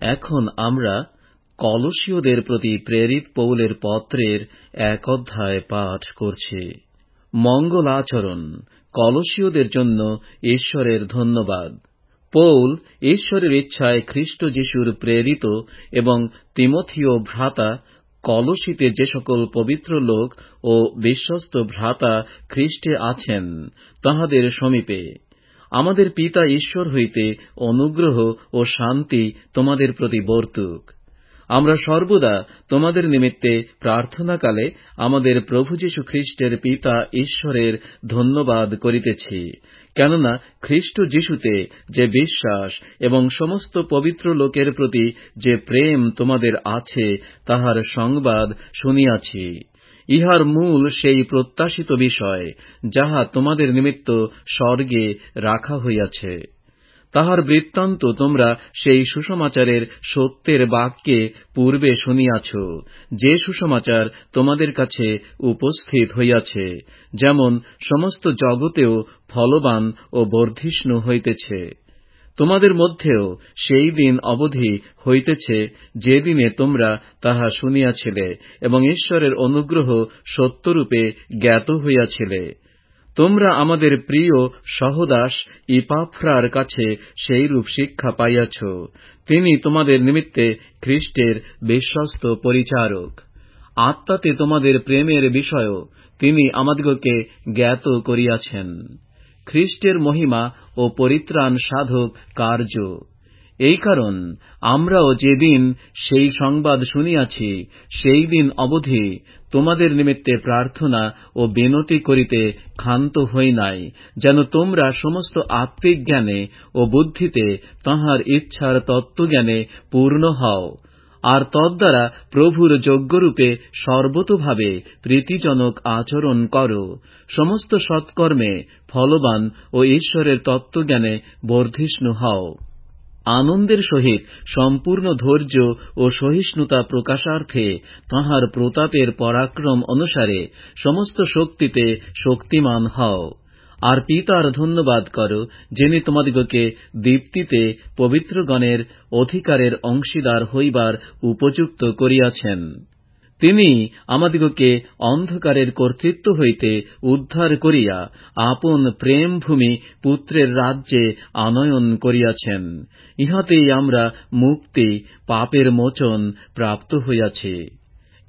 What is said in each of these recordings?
এখন আমরা কলসীয়দের প্রতি প্রেরিত পৌলের পত্রের ১ অধ্যায় পাঠ করছি। মঙ্গল আচরণ, কলসীয়দের জন্য ঈশ্বরের ধন্যবাদ। পৌল ঈশ্বরের ইচ্ছায় খ্রিস্ট যিশুর প্রেরিত এবং তিমথিয় ভ্রাতা, কলসীতে যে সকল পবিত্র লোক ও বিশ্বস্ত ভ্রাতা খ্রিস্টে আছেন, তাঁহাদের সমীপে আমাদের পিতা ঈশ্বর হইতে অনুগ্রহ ও শান্তি তোমাদের প্রতি বর্তুক। আমরা সর্বদা তোমাদের নিমিত্তে প্রার্থনাকালে আমাদের প্রভু যীশু খ্রিস্টের পিতা ঈশ্বরের ধন্যবাদ করিতেছি, কেননা খ্রিস্ট যিশুতে যে বিশ্বাস এবং সমস্ত পবিত্র লোকের প্রতি যে প্রেম তোমাদের আছে, তাহার সংবাদ শুনিয়াছি। ইহার মূল সেই প্রত্যাশিত বিষয়, যাহা তোমাদের নিমিত্ত স্বর্গে রাখা হইয়াছে। তাহার বৃত্তান্ত তোমরা সেই সুসমাচারের সত্যের বাক্যে পূর্বে শুনিয়াছ, যে সুসমাচার তোমাদের কাছে উপস্থিত হইয়াছে, যেমন সমস্ত জগতেও ফলবান ও বর্ধিষ্ণু হইতেছে। তোমাদের মধ্যেও সেই দিন অবধি হইতেছে, যে দিনে তোমরা তাহা শুনিয়াছিলে এবং ঈশ্বরের অনুগ্রহ সত্যরূপে জ্ঞাত হইয়াছিলে। তোমরা আমাদের প্রিয় সহদাস ইপাফ্রার কাছে সেইরূপ শিক্ষা পাইয়াছ। তিনি তোমাদের নিমিত্তে খ্রিস্টের বিশ্বস্ত পরিচারক। আত্মাতে তোমাদের প্রেমের বিষয়ও তিনি আমাদিগকে জ্ঞাত করিয়াছেন। খ্রিস্টের মহিমা ও পরিত্রাণ সাধক কার্য। এই কারণ আমরাও যেদিন সেই সংবাদ শুনিয়াছি, সেই দিন অবধি তোমাদের নিমিত্তে প্রার্থনা ও বিনতি করিতে ক্ষান্ত হই নাই, যেন তোমরা সমস্ত আত্মিক জ্ঞানে ও বুদ্ধিতে তাঁহার ইচ্ছার তত্ত্বজ্ঞানে পূর্ণ হও, আর তদ্বারা প্রভুর যোগ্যরূপে সর্বতোভাবে প্রীতিজনক আচরণ কর, সমস্ত সৎকর্মে ফলবান ও ঈশ্বরের তত্ত্বজ্ঞানে বর্ধিষ্ণু হও। আনন্দের সহিত সম্পূর্ণ ধৈর্য ও সহিষ্ণুতা প্রকাশার্থে তাঁহার প্রতাপের পরাক্রম অনুসারে সমস্ত শক্তিতে শক্তিমান হও। আর পিতার ধন্যবাদ কর, যিনি তোমাদিগকে দীপ্তিতে পবিত্রগণের অধিকারের অংশীদার হইবার উপযুক্ত করিয়াছেন। তিনি আমাদিগকে অন্ধকারের কর্তৃত্ব হইতে উদ্ধার করিয়া আপন প্রেমভূমি পুত্রের রাজ্যে আনয়ন করিয়াছেন। ইহাতেই আমরা মুক্তি, পাপের মোচন প্রাপ্ত হইয়াছি।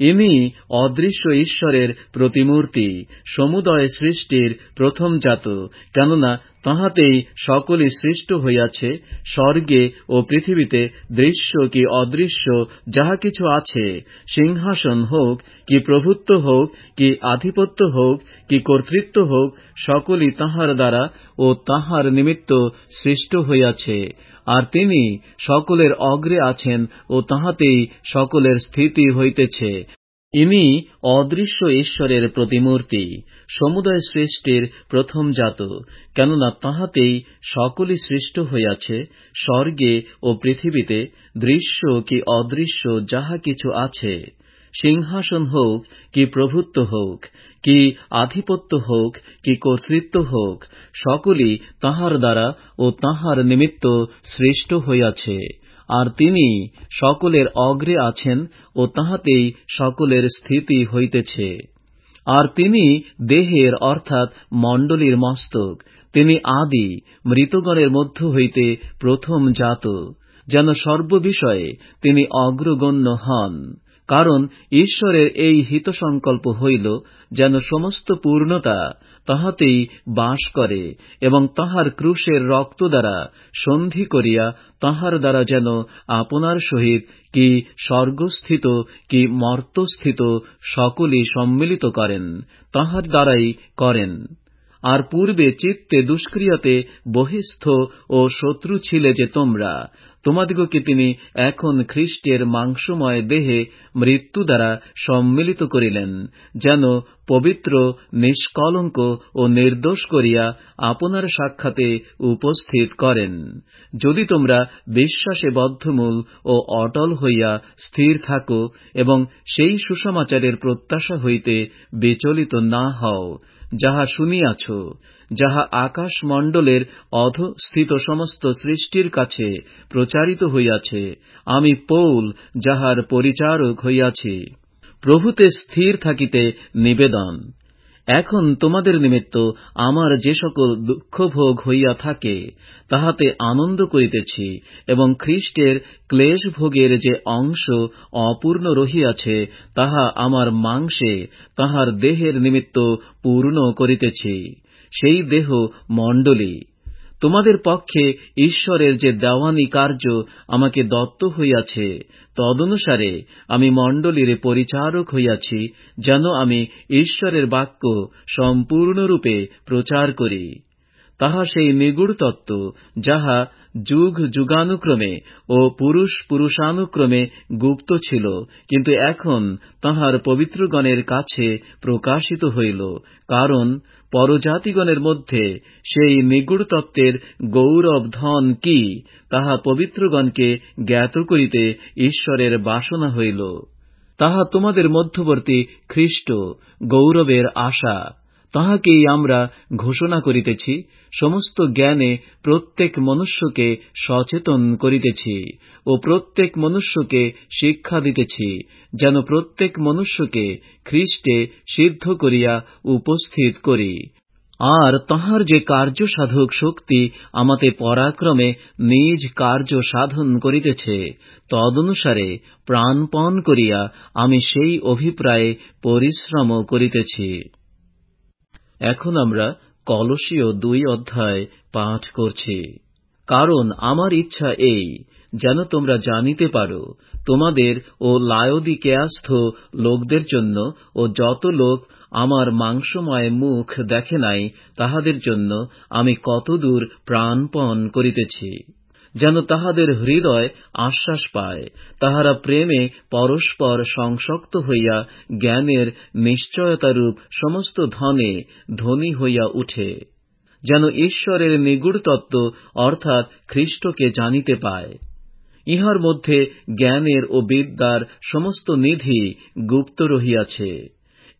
ইনি অদৃশ্য ঈশ্বরের প্রতিমূর্তি, সমুদয় সৃষ্টির প্রথমজাত, কেননা তাঁহাতেই সকলই সৃষ্ট হইয়াছে। স্বর্গে ও পৃথিবীতে দৃশ্য কি অদৃশ্য যাহা কিছু আছে, সিংহাসন হোক কি প্রভুত্ব হোক কি আধিপত্য হোক কি কর্তৃত্ব হোক, সকলই তাঁহার দ্বারা ও তাঁহার নিমিত্ত সৃষ্ট হইয়াছে। আর তিনি সকলের অগ্রে আছেন ও তাঁহাতেই সকলের স্থিতি হইতেছে। ইনি অদৃশ্য ঈশ্বরের প্রতিমূর্তি, সমুদয় সৃষ্টির প্রথমজাত, কেননা তাঁহাতেই সকলই সৃষ্ট হইয়াছে। স্বর্গে ও পৃথিবীতে দৃশ্য কি অদৃশ্য যাহা কিছু আছে, সিংহাসন হোক কি প্রভুত্ব হোক কি আধিপত্য হোক কি কর্তৃত্ব হোক, সকলই তাঁহার দ্বারা ও তাঁহার নিমিত্ত সৃষ্ট হইয়াছে। আর তিনি সকলের অগ্রে আছেন ও তাঁহাতেই সকলের স্থিতি হইতেছে। আর তিনি দেহের অর্থাৎ মণ্ডলীর মস্তক। তিনি আদি, মৃতগণের মধ্য হইতে প্রথম জাত, যেন সর্ববিষয়ে তিনি অগ্রগণ্য হন। কারণ ঈশ্বরের এই হিতসংকল্প হইল, যেন সমস্ত পূর্ণতা তাঁহাতেই বাস করে এবং তাঁহার ক্রুশের রক্ত দ্বারা সন্ধি করিয়া তাঁহার দ্বারা যেন আপনার সহিত কি স্বর্গস্থিত কি মর্তস্থিত সকলই সম্মিলিত করেন, তাঁহার দ্বারাই করেন। আর পূর্বে চিত্তে দুষ্ক্রিয়াতে বহিস্থ ও শত্রু ছিলে যে তোমরা, তোমাদিগকে তিনি এখন খ্রিস্টের মাংসময় দেহে মৃত্যু দ্বারা সম্মিলিত করিলেন, যেন পবিত্র, নিষ্কলঙ্ক ও নির্দোষ করিয়া আপনার সাক্ষাতে উপস্থিত করেন। যদি তোমরা বিশ্বাসে বদ্ধমূল ও অটল হইয়া স্থির থাকো এবং সেই সুসমাচারের প্রত্যাশা হইতে বিচলিত না হও, যাহা শুনিয়াছ, যাহা আকাশমণ্ডলের অধঃস্থিত সমস্ত সৃষ্টির কাছে প্রচারিত হইয়াছে, আমি পৌল যাহার পরিচারক হইয়াছি, প্রভুতে স্থির থাকিতে নিবেদন। এখন তোমাদের নিমিত্ত আমার যে সকল দুঃখভোগ হইয়া থাকে, তাহাতে আনন্দ করিতেছি, এবং খ্রীষ্টের ক্লেশভোগের যে অংশ অপূর্ণ রহিয়াছে, তাহা আমার মাংসে, তাহার দেহের নিমিত্ত পূর্ণ করিতেছি। সেই দেহ মণ্ডলী। তোমাদের পক্ষে ঈশ্বরের যে দেওয়ানী কার্য আমাকে দত্ত হইয়াছে, তদনুসারে আমি মণ্ডলীর পরিচারক হইয়াছি, যেন আমি ঈশ্বরের বাক্য সম্পূর্ণরূপে প্রচার করি। তাহা সেই নিগূঢ় তত্ত্ব, যাহা যুগ যুগানুক্রমে ও পুরুষ পুরুষানুক্রমে গুপ্ত ছিল, কিন্তু এখন তাহার পবিত্রগণের কাছে প্রকাশিত হইল। কারণ পরজাতিগণের মধ্যে সেই নিগূঢ় তত্ত্বের গৌরব ধন কি, তাহা পবিত্রগণকে জ্ঞাত করিতে ঈশ্বরের বাসনা হইল। তাহা তোমাদের মধ্যবর্তী খ্রীষ্ট, গৌরবের আশা। তাহাকেই আমরা ঘোষণা করিতেছি, সমস্ত জ্ঞানে প্রত্যেক মনুষ্যকে সচেতন করিতেছি ও প্রত্যেক মনুষ্যকে শিক্ষা দিতেছি, যেন প্রত্যেক মনুষ্যকে খ্রীষ্টে সিদ্ধ করিয়া উপস্থিত করি। আর তাহার যে কার্যসাধক শক্তি আমাতে পরাক্রমে নিজ কার্য সাধন করিতেছে, তদনুসারে প্রাণপণ করিয়া আমি সেই অভিপ্রায়ে পরিশ্রম করিতেছি। এখন আমরা কলসীয় 2 অধ্যায় পাঠ করছি। কারণ আমার ইচ্ছা এই, যেন তোমরা জানিতে পারো, তোমাদের ও লায়োদিকেয়াস্থ লোকদের জন্য ও যত লোক আমার মাংসময় মুখ দেখে নাই, তাহাদের জন্য আমি কতদূর প্রাণপণ করিতেছি, যেন তাহাদের হৃদয় আশ্বাস পায়, তাহারা প্রেমে পরস্পর সংসক্ত হইয়া জ্ঞানের নিশ্চয়তারূপ সমস্ত ধনে ধনী হইয়া উঠে, যেন ঈশ্বরের নিগূঢ় তত্ত্ব অর্থাৎ খ্রীষ্টকে জানিতে পায়। ইহার মধ্যে জ্ঞানের ও বিদ্যার সমস্ত নিধি গুপ্ত রহিয়াছে।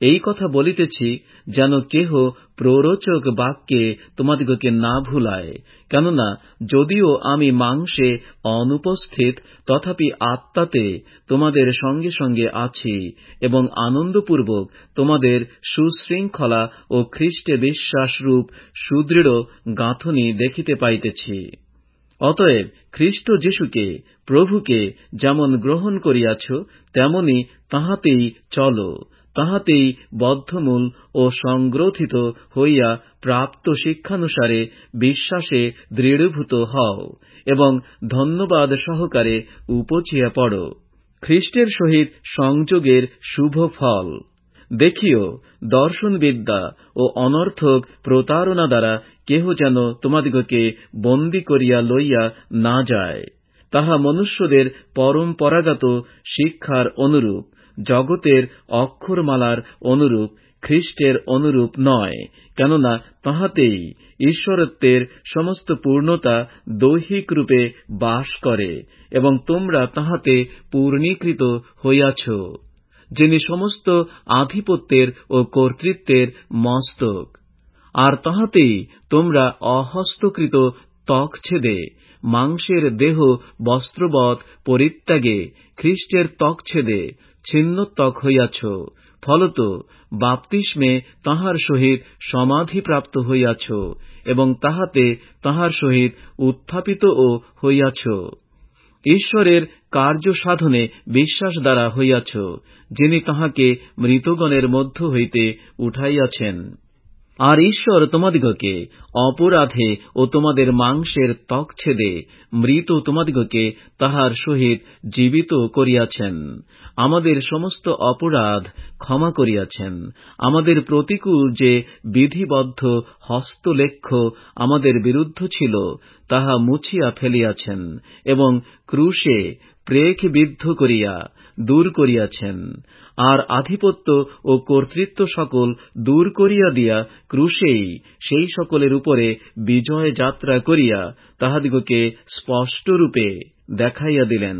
এই কথা বলিতেছি, যেন কেহ প্ররোচক বাক্যে তোমাদিগকে না ভুলায়। কেননা যদিও আমি মাংসে অনুপস্থিত, তথাপি আত্মাতে তোমাদের সঙ্গে সঙ্গে আছি, এবং আনন্দপূর্বক তোমাদের সুশৃঙ্খলা ও খ্রীষ্টে বিশ্বাসরূপ সুদৃঢ় গাঁথনি দেখিতে পাইতেছি। অতএব খ্রীষ্ট যীশুকে প্রভুকে যেমন গ্রহণ করিয়াছ, তেমনি তাহাতেই চল, তাহাতেই বদ্ধমূল ও সংগ্রথিত হইয়া প্রাপ্ত শিক্ষানুসারে বিশ্বাসে দৃঢ়ভূত হও, এবং ধন্যবাদ সহকারে উপচিয়া পড়ো। খ্রীষ্টের সহিত সংযোগের শুভ ফল। দেখিও, দর্শনবিদ্যা ও অনর্থক প্রতারণা দ্বারা কেহ যেন তোমাদিগকে বন্দী করিয়া লইয়া না যায়। তাহা মনুষ্যদের পরম্পরাগত শিক্ষার অনুরূপ, জগতের অক্ষরমালার অনুরূপ, খ্রীষ্টের অনুরূপ নয়। কেননা তাহাতেই ঈশ্বরত্বের সমস্ত পূর্ণতা দৈহিক রূপে বাস করে, এবং তোমরা তাহাতে পূর্ণীকৃত হইয়াছ, যিনি সমস্ত আধিপত্যের ও কর্তৃত্বের মস্তক। আর তাহাতেই তোমরা অহস্তকৃত ত্বকছেদে, মাংসের দেহ বস্ত্রবৎ পরিত্যাগে খ্রীষ্টের ত্বকছেদে ছিন্নত্বক হইয়াছ। ফলত বাপ্তিস্মে তাঁহার সহিত সমাধিপ্রাপ্ত হইয়াছ, এবং তাহাতে তাঁহার সহিত উত্থাপিতও হইয়াছ। ঈশ্বরের কার্য সাধনে বিশ্বাস দ্বারা হইয়াছ, যিনি তাঁহাকে মৃতগণের মধ্য হইতে উঠাইয়াছেন। আর ঈশ্বর তোমাদিগকে অপরাধে ও তোমাদের মাংসের ত্বকছেদে মৃত তোমাদিগকে তাহার সহিত জীবিত করিয়াছেন, আমাদের সমস্ত অপরাধ ক্ষমা করিয়াছেন, আমাদের প্রতিকূল যে বিধিবদ্ধ হস্তলেখ্য আমাদের বিরুদ্ধ ছিল, তাহা মুছিয়া ফেলিয়াছেন, এবং ক্রুশে প্রেক্ষবিদ্ধ করিয়া দূর করিয়াছেন। আর আধিপত্য ও কর্তৃত্ব সকল দূর করিয়া দিয়া ক্রুশেই সেই সকলের উপরে বিজয় যাত্রা করিয়া তাহাদিগকে স্পষ্টরূপে দেখাইয়া দিলেন।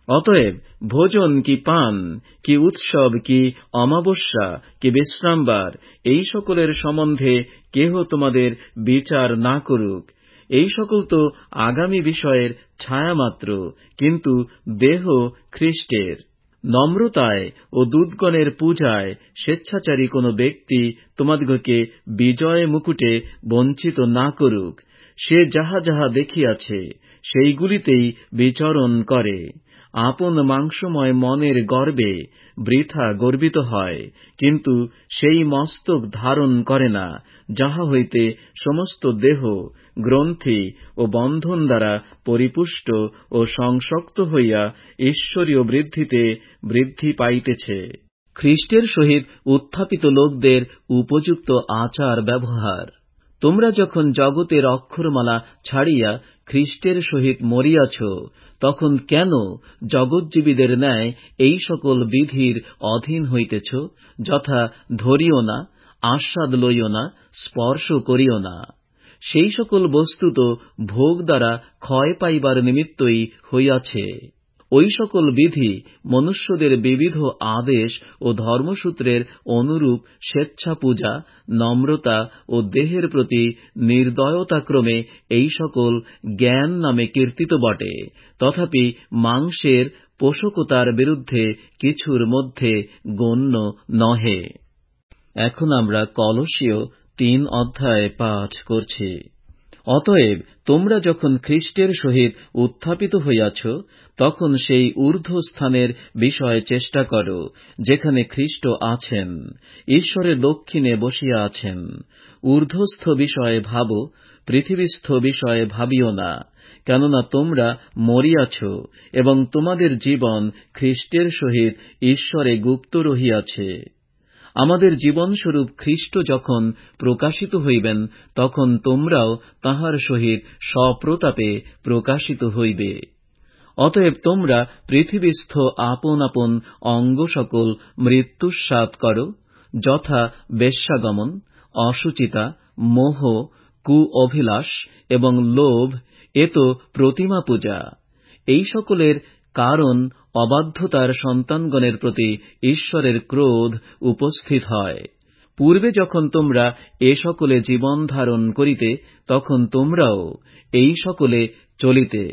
অতএব ভোজন কি পান কি উৎসব কি অমাবস্যা কি বিশ্রামবার এই সকলের সম্বন্ধে কেহ তোমাদের বিচার না করুক। এই সকল তো আগামী বিষয়ের ছায়ামাত্র, কিন্তু দেহ খ্রিস্টের। নম্রতায় ও দূতগণের পূজায় স্বেচ্ছাচারী কোন ব্যক্তি তোমাদিগকে বিজয় মুকুটে বঞ্চিত না করুক। সে যাহা যাহা দেখিয়াছে সেইগুলিতেই বিচরণ করে। আপন মাংসময় মনের গর্বে বৃথা গর্বিত হয়, কিন্তু সেই মস্তক ধারণ করে না, যাহা হইতে সমস্ত দেহ গ্রন্থি ও বন্ধন দ্বারা পরিপুষ্ট ও সংশক্ত হইয়া ঈশ্বরীয় বৃদ্ধিতে বৃদ্ধি পাইতেছে। খ্রিস্টের সহিত উত্থাপিত লোকদের উপযুক্ত আচার ব্যবহার। তোমরা যখন জগতের অক্ষরমালা ছাড়িয়া খ্রিস্টের সহিত মরিয়াছ, তখন কেন জগজ্জীবীদের ন্যায় এই সকল বিধির অধীন হইতেছ, যথা ধরিও না, আস্বাদ লইও না, স্পর্শ করিও না। সেই সকল বস্তু তো ভোগ দ্বারা ক্ষয় পাইবার নিমিত্তই হইয়াছে। ওই সকল বিধি মনুষ্যদের বিবিধ আদেশ ও ধর্মসূত্রের অনুরূপ স্বেচ্ছা পূজা, নম্রতা ও দেহের প্রতি নির্দয়তাক্রমে এই সকল জ্ঞান নামে কীর্তিত বটে, তথাপি মাংসের পোষকতার বিরুদ্ধে কিছুর মধ্যে গণ্য নহে। এখন আমরা কলসীয় 3 অধ্যায় পাঠ করছি। অতএব তোমরা যখন খ্রিস্টের সহিত উত্থাপিত হইয়াছ, তখন সেই ঊর্ধ্বস্থানের বিষয়ে চেষ্টা করো, যেখানে খ্রিস্ট আছেন, ঈশ্বরের দক্ষিণে বসিয়া আছেন। ঊর্ধ্বস্থ বিষয়ে ভাবো, পৃথিবীস্থ বিষয়ে ভাবিও না। কেননা তোমরা মরিয়াছ, এবং তোমাদের জীবন খ্রিস্টের সহিত ঈশ্বরে গুপ্ত রহিয়াছে। আমাদের জীবনস্বরূপ খ্রিস্ট যখন প্রকাশিত হইবেন, তখন তোমরাও তাঁহার সহিত স্বপ্রতাপে প্রকাশিত হইবে। অতএব তোমরা পৃথিবীস্থ আপন আপন অঙ্গ সকল মৃত্যুস্বাদ করো, যথা বেশ্যাগমন, অশুচিতা, মোহ, কুঅভিলাষ এবং লোভ, এ তো প্রতিমা পূজা। এই সকলের কারণ অবাধ্যতার সন্তানগণের প্রতি ঈশ্বরের ক্রোধ উপস্থিত হয়। পূর্বে যখন তোমরা এ সকলে জীবন ধারণ করিতে, তখন তোমরাও এই সকলে চলিতে।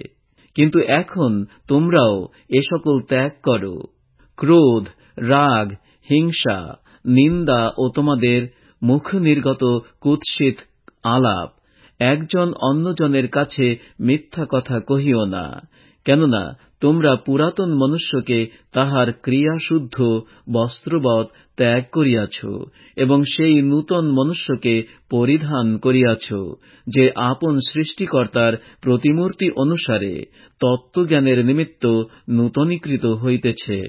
কিন্তু এখন তোমরাও এ সকল ত্যাগ করো: ক্রোধ, রাগ, হিংসা, নিন্দা ও তোমাদের মুখ নির্গত কুৎসিত আলাপ। একজন অন্যজনের কাছে মিথ্যা কথা কহিও না, কেননা তোমরা পুরাতন মনুষ্যকে তাহার ক্রিয়াশুদ্ধ বস্ত্রবৎ ত্যাগ করিয়াছ, এবং সেই নূতন মনুষ্যকে পরিধান করিয়াছ, যে আপন সৃষ্টিকর্তার প্রতিমূর্তি অনুসারে তত্ত্বজ্ঞানের নিমিত্ত নূতনীকৃত হইতেছে।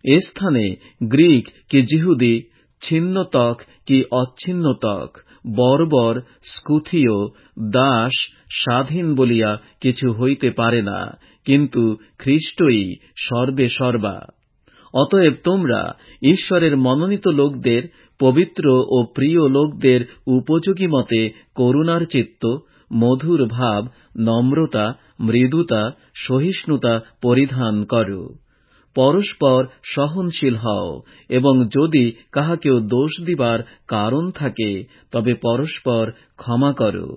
এ স্থানে গ্রীক কি যিহুদি, ছিন্নতক কি অচ্ছিন্নতক, বর্বর, স্কুথীয়, দাস, স্বাধীন বলিয়া কিছু হইতে পারে না, কিন্তু খ্রিস্টই সর্বে সর্বা। অতএব তোমরা ঈশ্বরের মনোনীত লোকদের, পবিত্র ও প্রিয় লোকদের উপযোগী মতে করুণার চিত্ত, মধুর ভাব, নম্রতা, মৃদুতা, সহিষ্ণুতা পরিধান করো। পরস্পর সহনশীল হও, এবং যদি কাহাকেও দোষ দিবার কারণ থাকে, তবে পরস্পর ক্ষমা করো।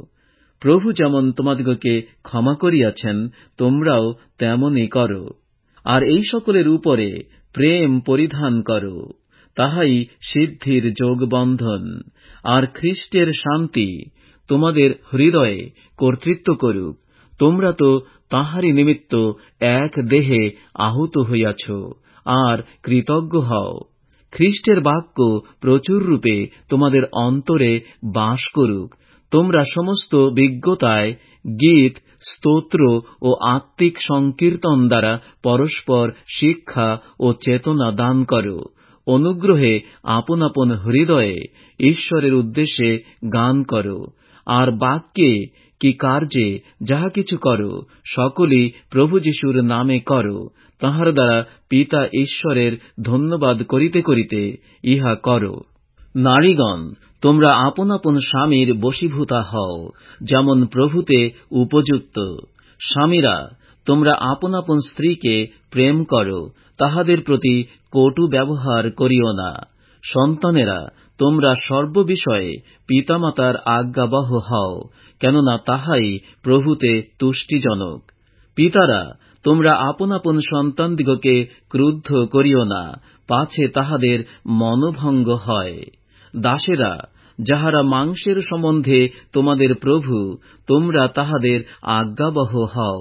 প্রভু যেমন তোমাদিগকে ক্ষমা করিয়াছেন, তোমরাও তেমনি করো। আর এই সকলের উপরে প্রেম পরিধান করো, তাহাই সিদ্ধির যোগবন্ধন। আর খ্রিস্টের শান্তি তোমাদের হৃদয়ে কর্তৃত্ব করুক। তোমরা তো তাঁহারই নিমিত্ত এক দেহে আহুত হইয়াছ, আর কৃতজ্ঞ হও। খ্রিস্টের বাক্য প্রচুর রূপে তোমাদের অন্তরে বাস করুক। তোমরা সমস্ত বিজ্ঞতায় গীত, স্তোত্র ও আত্মিক সংকীর্তন দ্বারা পরস্পর শিক্ষা ও চেতনা দান করো। অনুগ্রহে আপন আপন হৃদয়ে ঈশ্বরের উদ্দেশ্যে গান করো। আর বাক্যে কি কার্যে যাহা কিছু করো, সকলই প্রভু যীশুর নামে করো, তাঁহার দ্বারা পিতা ঈশ্বরের ধন্যবাদ করিতে করিতে ইহা করো। নারীগণ, তোমরা আপন আপন স্বামীর বশীভূতা হও, যেমন প্রভুতে উপযুক্ত। স্বামীরা, তোমরা আপন আপন স্ত্রীকে প্রেম করো, তাহাদের প্রতি কটু ব্যবহার করিও না। সন্তানেরা, তোমরা সর্ববিষয়ে পিতামাতার আজ্ঞাবহ হও, কেননা তাহাই প্রভুতে তুষ্টিজনক। পিতারা, তোমরা আপন আপন সন্তানদিগকে ক্রুদ্ধ করিও না, পাছে তাহাদের মনোভঙ্গ হয়। দাসেরা, যাহারা মাংসের সম্বন্ধে তোমাদের প্রভু, তোমরা তাহাদের আজ্ঞাবহ হও।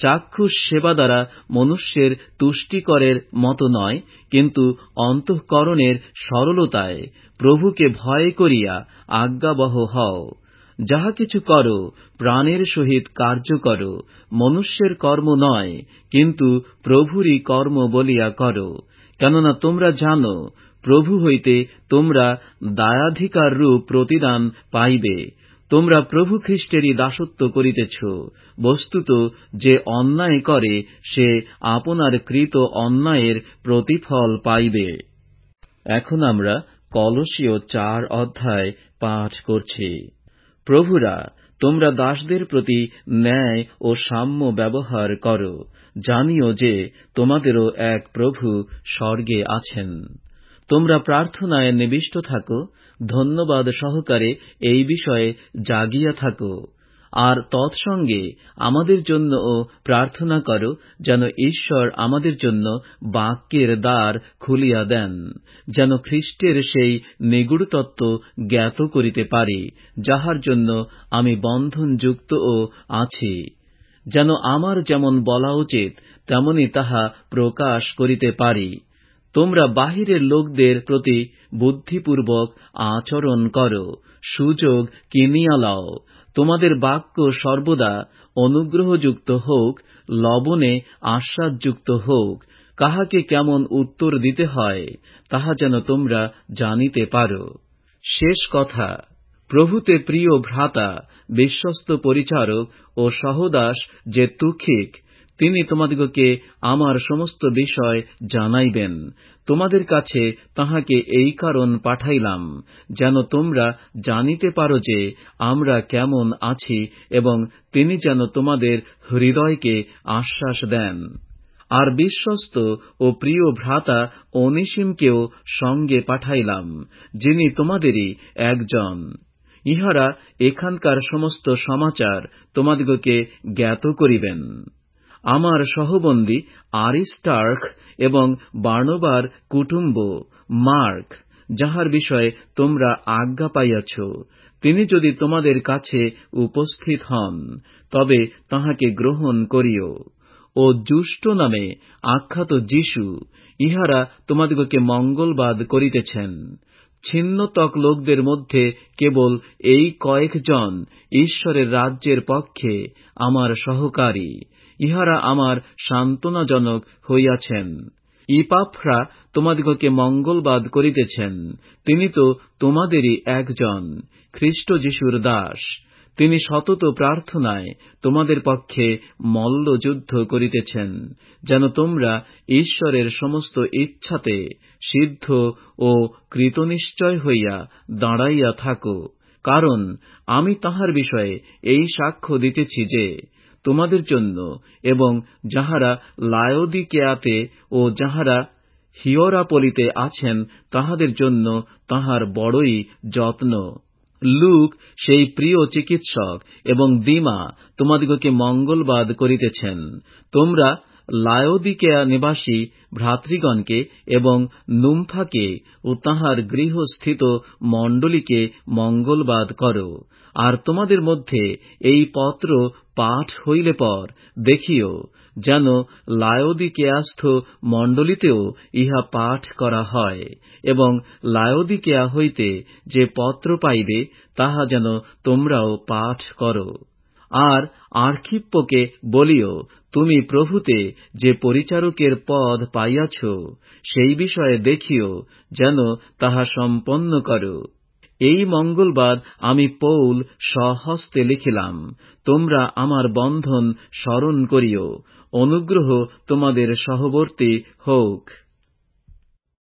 চাক্ষুষ সেবা দ্বারা মনুষ্যের তুষ্টিকরের মতো নয়, কিন্তু অন্তঃকরণের সরলতায় প্রভুকে ভয় করিয়া আজ্ঞাবহ হও। যাহা কিছু করো, প্রাণের সহিত কার্য করো, মনুষ্যের কর্ম নয়, কিন্তু প্রভুরই কর্ম বলিয়া করো। কেননা তোমরা জানো, প্রভু হইতে তোমরা দায়াধিকার রূপ প্রতিদান পাইবে। তোমরা প্রভু খ্রীষ্টেরই দাসত্ব করিতেছ। বস্তুত যে অন্যায় করে, সে আপনার কৃত অন্যায়ের প্রতিফল পাইবে। এখন আমরা কলসীয় 4 অধ্যায় পাঠ করছি। প্রভুরা, তোমরা দাসদের প্রতি ন্যায় ও সাম্য ব্যবহার করো, জানিও যে তোমাদেরও এক প্রভু স্বর্গে আছেন। তোমরা প্রার্থনায় নিবিষ্ট থাকো, ধন্যবাদ সহকারে এই বিষয়ে জাগিয়া থাকো। আর তৎসঙ্গে আমাদের জন্যও প্রার্থনা করো, যেন ঈশ্বর আমাদের জন্য বাক্যের দ্বার খুলিয়া দেন, যেন খ্রীষ্টের সেই নিগূঢ় তত্ত্ব জ্ঞাত করিতে পারি, যাহার জন্য আমি বন্ধনযুক্তও আছি, যেন আমার যেমন বলা উচিত তেমনি তাহা প্রকাশ করিতে পারি। তোমরা বাহিরের লোকদের প্রতি বুদ্ধিপূর্বক আচরণ করো, সুযোগ কিনিয়া লও। তোমাদের বাক্য সর্বদা অনুগ্রহযুক্ত হোক, লবণে আশ্বাসযুক্ত হোক। কাহাকে কেমন উত্তর দিতে হয়, তাহা যেন তোমরা জানিতে পারো। শেষ কথা, প্রভুতে প্রিয় ভ্রাতা, বিশ্বস্ত পরিচারক ও সহদাস যে তুখিক, তিনি তোমাদিগকে আমার সমস্ত বিষয় জানাইবেন। তোমাদের কাছে তাহাকে এই কারণ পাঠাইলাম, যেন তোমরা জানিতে পারো যে আমরা কেমন আছি, এবং তিনি যেন তোমাদের হৃদয়কে আশ্বাস দেন। আর বিশ্বস্ত ও প্রিয় ভ্রাতা অনিসিমকেও সঙ্গে পাঠাইলাম, যিনি তোমাদেরই একজন। ইহারা এখানকার সমস্ত সমাচার তোমাদিগকে জ্ঞাত করিবেন। আমার সহবন্দী আরিস্টার্খ এবং বার্নবার কুটুম্ব মার্ক, যাহার বিষয়ে তোমরা আজ্ঞা পাইয়াছ, তিনি যদি তোমাদের কাছে উপস্থিত হন, তবে তাহাকে গ্রহণ করিও। ও জুষ্ট নামে আখ্যাত যীশু, ইহারা তোমাদিগকে মঙ্গলবাদ করিতেছেন। ছিন্নতক লোকদের মধ্যে কেবল এই কয়েকজন ঈশ্বরের রাজ্যের পক্ষে আমার সহকারী। ইহারা আমার সান্ত্বনাজনক হইয়াছেন। ইপাফ্রা তোমাদিগকে মঙ্গলবাদ করিতেছেন। তিনি তো তোমাদেরই একজন, খ্রীষ্ট যীশুর দাস। তিনি সতত প্রার্থনায় তোমাদের পক্ষে মল্লযুদ্ধ করিতেছেন, যেন তোমরা ঈশ্বরের সমস্ত ইচ্ছাতে সিদ্ধ ও কৃতনিশ্চয় হইয়া দাঁড়াইয়া থাকো। কারণ আমি তাহার বিষয়ে এই সাক্ষ্য দিতেছি যে তোমাদের জন্য এবং যাহারা লায়োদিকেয়াতে ও যাহারা হিয়েরাপলিতে আছেন, তাহাদের জন্য তাহার বড়ই যত্ন। লুক সেই প্রিয় চিকিৎসক এবং দিমা তোমাদিগকে মঙ্গলবাদ করিতেছেন। তোমরা লায়োদিকেয়া নিবাসী ভ্রাতৃগণকে এবং নুমফাকে ও তাহার গৃহস্থিত মণ্ডলীকে মঙ্গলবাদ করো। আর তোমাদের মধ্যে এই পত্র পাঠ হইলে পর দেখিও, যেন লায়োদিকেয়াস্থ মণ্ডলীতেও ইহা পাঠ করা হয়, এবং লায়োদিকেয়া হইতে যে পত্র পাইবে, তাহা যেন তোমরাও পাঠ করো। আর আর্খিপ্পকে বলিও, তুমি প্রভুতে যে পরিচারকের পদ পাইয়াছ, সেই বিষয়ে দেখিও, যেন তাহা সম্পন্ন করো। এই মঙ্গলবাদ আমি পৌল স্বহস্তে লিখিলাম। তোমরা আমার বন্ধন স্মরণ করিও। অনুগ্রহ তোমাদের সহবর্তী হোক।